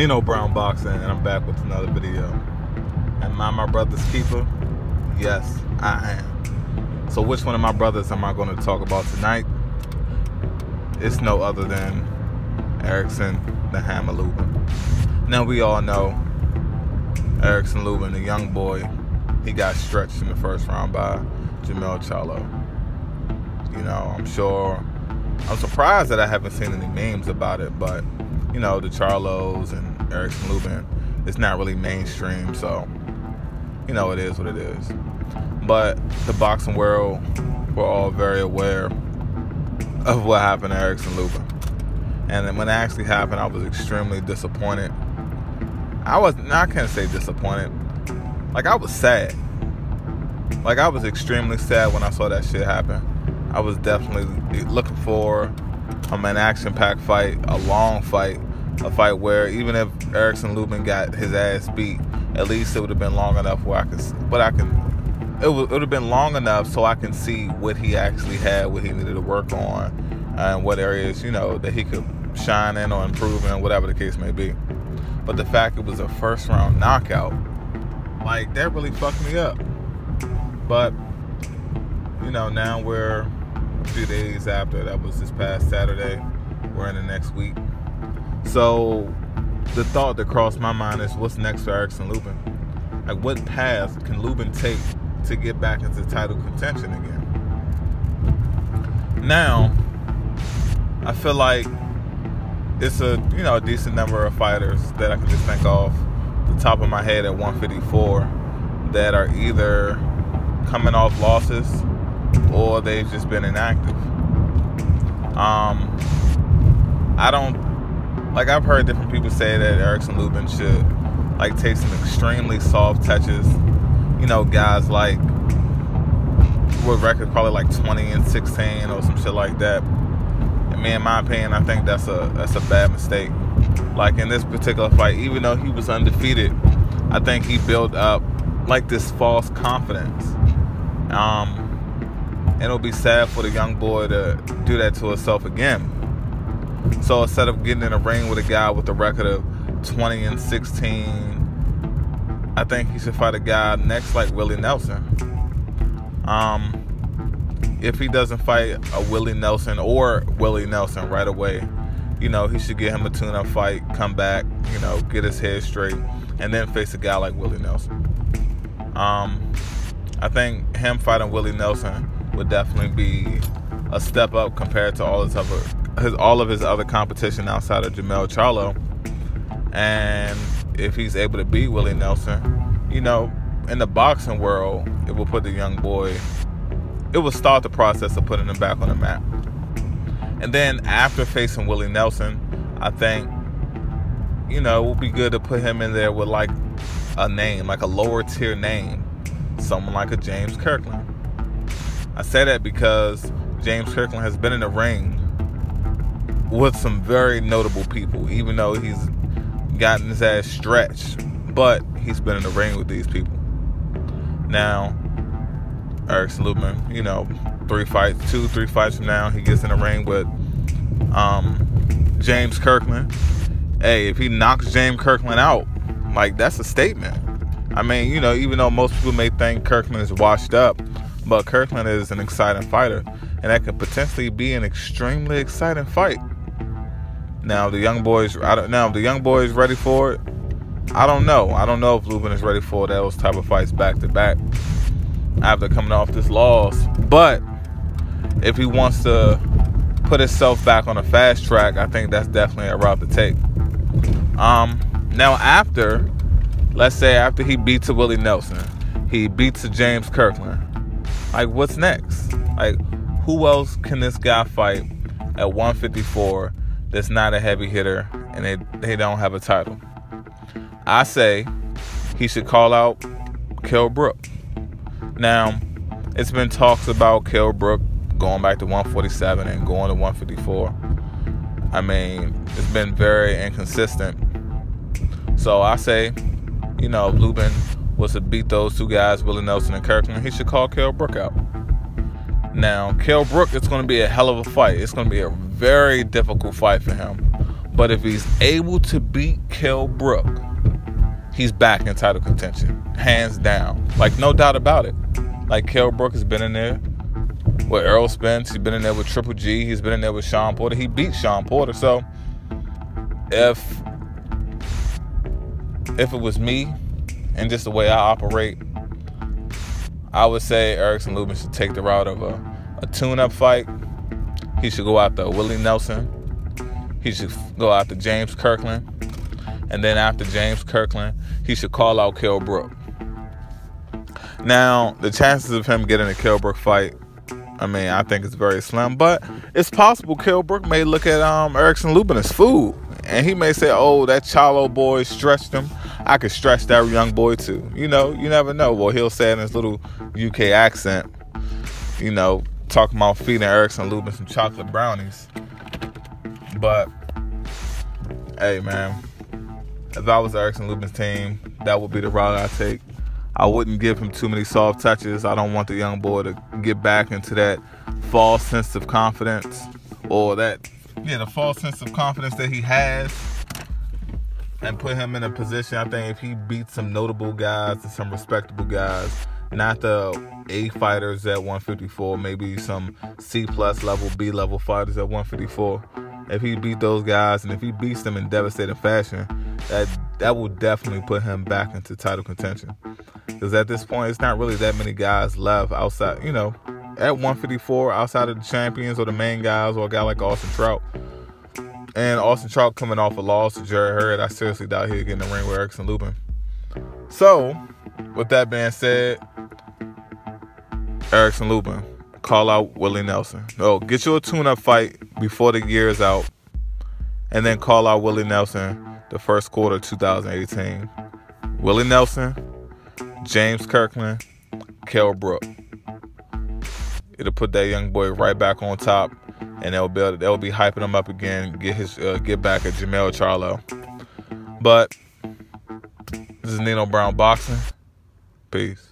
Nino Brown Boxing, and I'm back with another video. Am I my brother's keeper? Yes, I am. So which one of my brothers am I going to talk about tonight? It's no other than Erickson the Hammer Lubin. Now we all know Erickson Lubin, the young boy, he got stretched in the first round by Jermell Charlo. You know, I'm surprised that I haven't seen any memes about it, but you know, the Charlos and Erickson Lubin, it's not really mainstream, so you know, it is what it is. But the boxing world, we're all very aware of what happened to Erickson Lubin. And then when it actually happened, I was extremely disappointed. I can't say disappointed. Like, I was sad. Like, I was extremely sad when I saw that shit happen. I was definitely looking for an action-packed fight, a long fight, a fight where even if Erickson Lubin got his ass beat, at least it would have been long enough where it would have been long enough so I can see what he actually had, what he needed to work on, and what areas, you know, that he could shine in or improve in, whatever the case may be. But the fact it was a first round knockout, like, that really fucked me up. But you know, now we're a few days after. That was this past Saturday. We're in the next week. So the thought that crossed my mind is, what's next for Erickson Lubin? Like, what path can Lubin take to get back into title contention again? Now, I feel like it's a decent number of fighters that I can just think off the top of my head at 154 that are either coming off losses or they've just been inactive. I've heard different people say that Erickson Lubin should like take some extremely soft touches. You know, guys like with records probably like 20-16 or some shit like that. And me, in my opinion, I think that's a bad mistake. Like, in this particular fight, even though he was undefeated, I think he built up like this false confidence. And it'll be sad for the young boy to do that to himself again. So instead of getting in a ring with a guy with a record of 20-16, I think he should fight a guy next like Willie Nelson. If he doesn't fight a Willie Nelson right away, you know, he should get him a tune-up fight, come back, you know, get his head straight, and then face a guy like Willie Nelson. I think him fighting Willie Nelson would definitely be a step up compared to all of his other competition outside of Jermell Charlo. And if he's able to beat Willie Nelson, you know, in the boxing world, it will put the young boy, it will start the process of putting him back on the map. And then after facing Willie Nelson, I think, you know, it would be good to put him in there with like a name, like a lower tier name, someone like a James Kirkland. I say that because James Kirkland has been in the ring with some very notable people, even though he's gotten his ass stretched, but he's been in the ring with these people. Now, Erickson Lubin, you know, 3 fights from now, he gets in the ring with James Kirkland. Hey, if he knocks James Kirkland out, like, that's a statement. I mean, you know, even though most people may think Kirkland is washed up, but Kirkland is an exciting fighter, and that could potentially be an extremely exciting fight. Now, the young boys, I don't know if the young boy is ready for it. I don't know. I don't know if Lubin is ready for those type of fights back to back after coming off this loss. But if he wants to put himself back on a fast track, I think that's definitely a route to take. Now, let's say after he beats a Willie Nelson, he beats a James Kirkland, like, what's next? Like, who else can this guy fight at 154 that's not a heavy hitter and they don't have a title? I say he should call out Kell Brook. Now, it's been talks about Kell Brook going back to 147 and going to 154. I mean, it's been very inconsistent. So I say, you know, if Lubin was to beat those two guys, Willie Nelson and Kirkland, he should call Kell Brook out. Now, Kell Brook, it's going to be a hell of a fight. It's going to be a very difficult fight for him. But if he's able to beat Kell Brook, he's back in title contention, hands down. Like, no doubt about it. Like, Kell Brook has been in there with Errol Spence. He's been in there with Triple G. He's been in there with Shawn Porter. He beat Shawn Porter. So if it was me and just the way I operate, I would say Erickson Lubin should take the route of a tune-up fight. He should go after Willie Nelson. He should go after James Kirkland. And then after James Kirkland, he should call out Kell Brook. Now, the chances of him getting a Kell Brook fight, I mean, I think it's very slim. But it's possible Kell Brook may look at Erickson Lubin as food. And he may say, oh, that Charlo boy stretched him. I could stretch that young boy too. You know, you never know. Well, he'll say it in his little UK accent, you know, talking about feeding Erickson Lubin some chocolate brownies. But, hey, man, if I was Erickson Lubin's team, that would be the route I take. I wouldn't give him too many soft touches. I don't want the young boy to get back into that false sense of confidence, or the false sense of confidence that he has, and put him in a position. I think if he beats some notable guys and some respectable guys, not the A fighters at 154, maybe some C+ level, B level fighters at 154. If he beat those guys, and if he beats them in devastating fashion, that will definitely put him back into title contention. Because at this point, it's not really that many guys left outside, you know, at 154, outside of the champions or the main guys, or a guy like Austin Trout. And Austin Trout coming off a loss to Jerry Hurd, I seriously doubt he'll get in the ring with Erickson Lubin. So, with that being said, Erickson Lubin, call out Willie Nelson. Oh, get you a tune-up fight before the year is out, and then call out Willie Nelson the first quarter of 2018. Willie Nelson, James Kirkland, Kell Brook. It'll put that young boy right back on top, and they'll be hyping him up again, get back at Jamel Charlo. But this is Nino Brown Boxing. Peace.